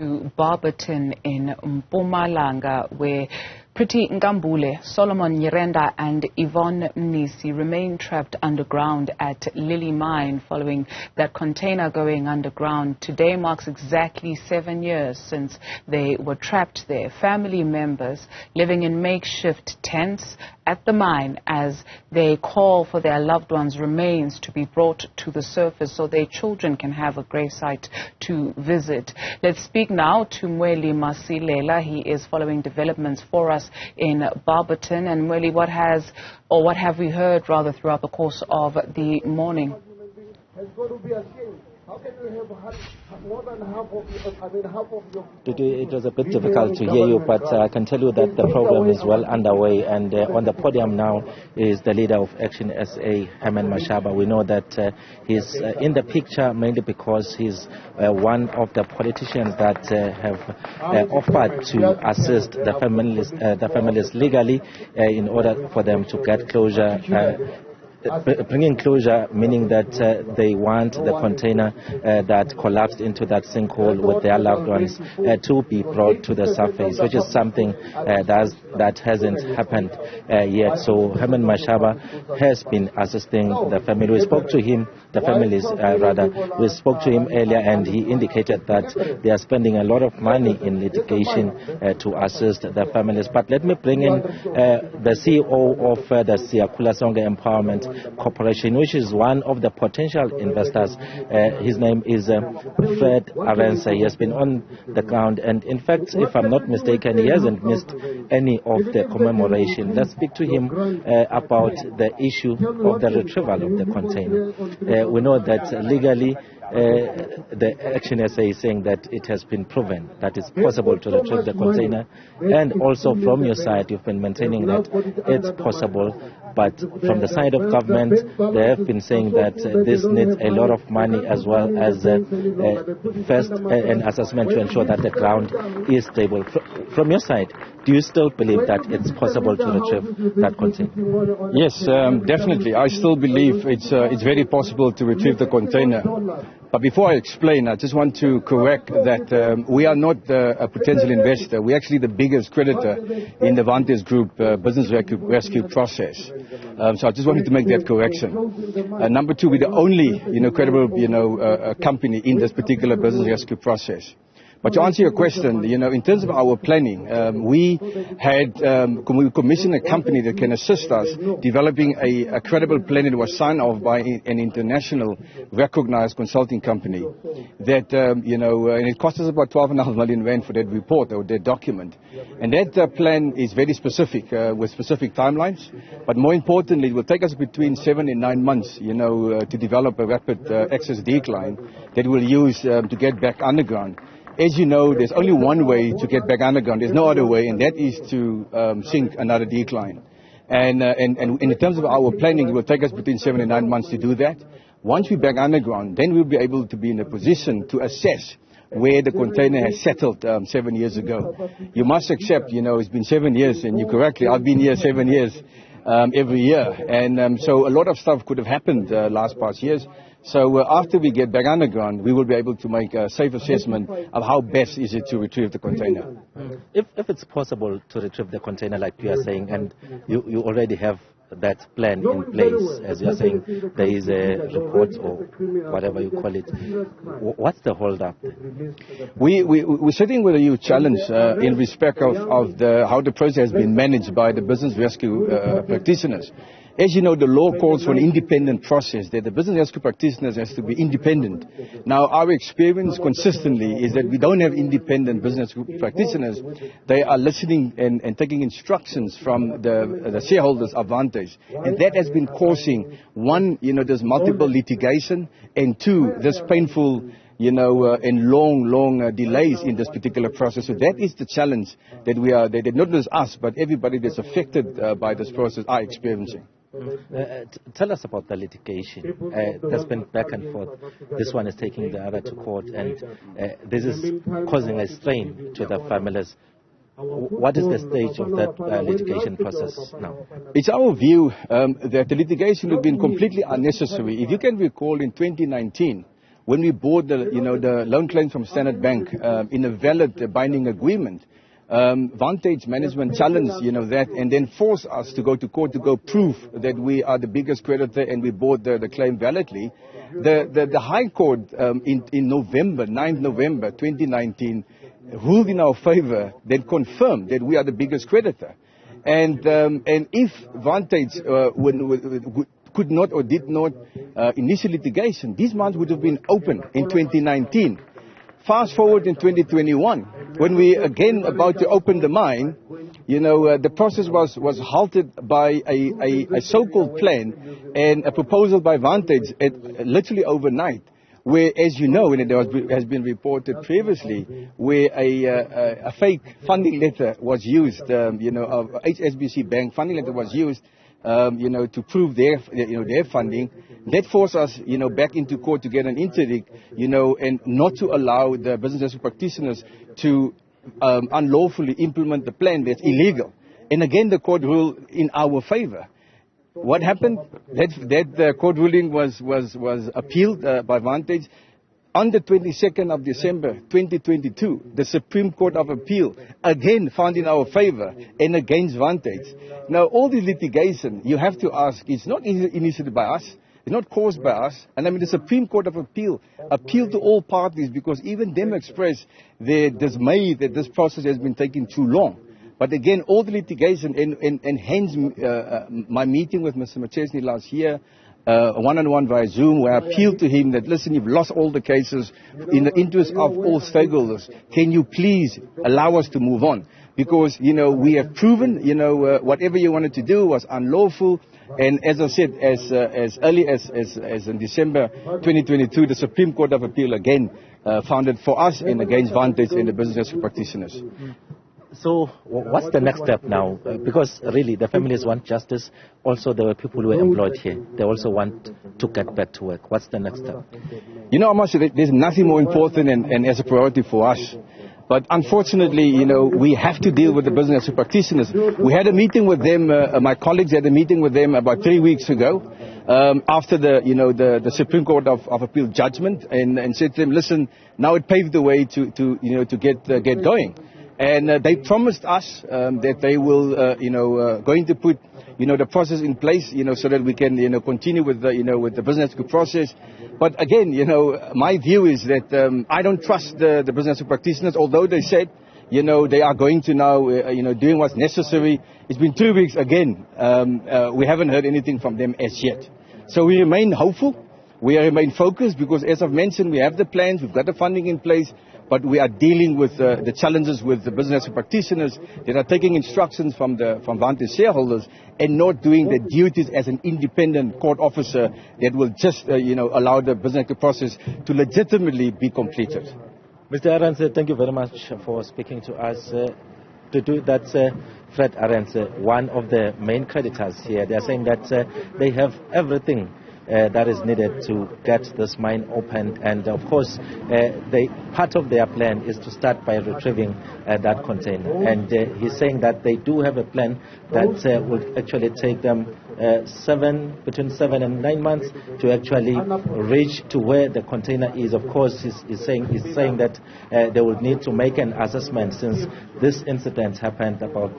To Barberton in Mpumalanga, where Pretty Ngambule, Solomon Nyirenda and Yvonne Mnisi remain trapped underground at Lily Mine following that container going underground. Today marks exactly 7 years since they were trapped there. Family members living in makeshift tents at the mine as they call for their loved ones' remains to be brought to the surface so their children can have a gravesite to visit. Let's speak now to Mweli Masilela. He is following developments for us in Barberton. And Mweli, what have we heard rather throughout the course of the morning? It was a bit difficult to hear you, but I can tell you that the program is well underway, and on the podium now is the leader of Action SA, Herman Mashaba. We know that he's in the picture mainly because he's one of the politicians that have offered to assist the families legally in order for them to get closure. Bringing closure, meaning that they want the container that collapsed into that sinkhole with their loved ones to be brought to the surface, which is something that hasn't happened yet. So Herman Mashaba has been assisting the family. We spoke to him, the families rather. We spoke to him earlier, and he indicated that they are spending a lot of money in litigation to assist the families. But let me bring in the CEO of the Siyakhula Sonke Empowerment Corporation, which is one of the potential investors. His name is Fred Arendse. He has been on the ground, and in fact, if I'm not mistaken, he hasn't missed any of the commemoration. Let's speak to him about the issue of the retrieval of the container. We know that legally the Action SA is saying that it has been proven that it's possible to retrieve the container, and also from your side you've been maintaining that it's possible, but from the side of government they have been saying that this needs a lot of money as well as first an assessment to ensure that the ground is stable. From your side, do you still believe that it's possible to retrieve that container? Yes, definitely. I still believe it's very possible to retrieve the container. But before I explain, I just want to correct that we are not a potential investor. We're actually the biggest creditor in the Vantes Group business rescue process. So I just wanted to make that correction. Number two, we're the only credible company in this particular business rescue process. But to answer your question, in terms of our planning, we commissioned a company that can assist us developing a credible plan that was signed off by an international recognized consulting company. That, and it cost us about 12.5 million rand for that report or that document. And that plan is very specific, with specific timelines. But more importantly, it will take us between 7 and 9 months, to develop a rapid access decline that we'll use to get back underground. As you know, there's only one way to get back underground. There's no other way, and that is to sink another decline. And in terms of our planning, it will take us between 7 and 9 months to do that. Once we're back underground, then we'll be able to be in a position to assess where the container has settled 7 years ago. You must accept, it's been 7 years, and you correctly, I've been here 7 years every year. And so a lot of stuff could have happened last past years. So after we get back underground, we will be able to make a safe assessment of how best is it to retrieve the container. If it's possible to retrieve the container like you are saying, and you already have that plan in place, as you are saying, there is a report or whatever you call it, what's the hold up? We're sitting with a huge challenge in respect of how the process has been managed by the business rescue practitioners. As you know, the law calls for an independent process, that the business rescue practitioners has to be independent. Now, our experience consistently is that we don't have independent business practitioners. They are listening and taking instructions from the shareholders of Vantes. And that has been causing, one, there's multiple litigation, and two, there's painful and long delays in this particular process. So that is the challenge that that not just us, but everybody that's affected by this process are experiencing. Tell us about the litigation. There's been back and forth. This one is taking the other to court, and this is causing a strain to the families. What is the stage of that litigation process now? It's our view that the litigation has been completely unnecessary. If you can recall, in 2019, when we bought the loan claims from Standard Bank in a valid binding agreement, Vantage management challenged, that, and then forced us to go to court to go prove that we are the biggest creditor and we bought the claim validly. The High Court in November, 9th November 2019, ruled in our favor, that confirmed that we are the biggest creditor. And if Vantage could not or did not initiate litigation, these mines would have been open in 2019. Fast forward in 2021, when we again about to open the mine, the process was halted by a so-called plan and a proposal by Vantage literally overnight, where, as you know, and it has been reported previously, where a fake funding letter was used, of HSBC Bank funding letter was used, to prove their funding. That forced us, back into court to get an interdict, and not to allow the business practitioners to unlawfully implement the plan that's illegal. And again, the court ruled in our favor. What happened? That court ruling was appealed by Vantage. On the 22nd of December 2022, the Supreme Court of Appeal again found in our favor and against Vantage. Now, all this litigation, you have to ask, it's not initiated by us, it's not caused by us. And I mean, the Supreme Court of Appeal appealed to all parties because even them expressed their dismay that this process has been taking too long. But again, all the litigation, and hence my meeting with Mr. McChesney last year, one-on-one via Zoom, where I appealed to him that, listen, you've lost all the cases. In the interest of all stakeholders, can you please allow us to move on? Because, we have proven, whatever you wanted to do was unlawful. And as I said, as early as in December 2022, the Supreme Court of Appeal again found it for us and against Vantage and the business practitioners. So what's the next step now? Because really the families want justice. Also there were people who were employed here. They also want to get back to work. What's the next step? Amash, there's nothing more important and as a priority for us. But unfortunately, we have to deal with the business practitioners. We had a meeting with them, my colleagues had a meeting with them about 3 weeks ago, after the Supreme Court of Appeal judgment, and said to them, listen, now it paved the way to get going. And they promised us that they will, going to put, the process in place, so that we can, continue with the business process. But again, my view is that I don't trust the business practitioners, although they said, they are going to now, doing what's necessary. It's been 2 weeks again. We haven't heard anything from them as yet. So we remain hopeful. We remain focused because, as I've mentioned, we have the plans, we've got the funding in place. But we are dealing with the challenges with the business practitioners that are taking instructions from Vantage shareholders and not doing their duties as an independent court officer that will just, allow the business process to legitimately be completed. Mr. Arendse, thank you very much for speaking to us. To do that, Fred Arendse, one of the main creditors here, they are saying that they have everything that is needed to get this mine opened, and of course part of their plan is to start by retrieving that container, and he's saying that they do have a plan that will actually take them between 7 and 9 months to actually reach to where the container is. Of course, he's saying that they will need to make an assessment, since this incident happened about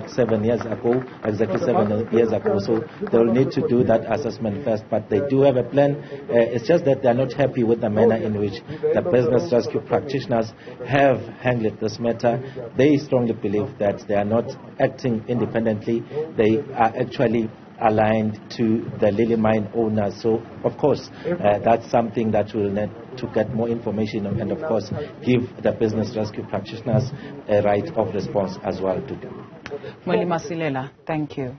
7 years ago, exactly 7 years ago. So they will need to do that assessment first, but they do have a plan. It's just that they are not happy with the manner in which the business rescue practitioners have handled this matter. They strongly believe that they are not acting independently. They are actually aligned to the Lily mine owners. So, of course, that's something that we'll need to get more information on, and, of course, give the business rescue practitioners a right of response as well to do. Mweli Masilela, thank you.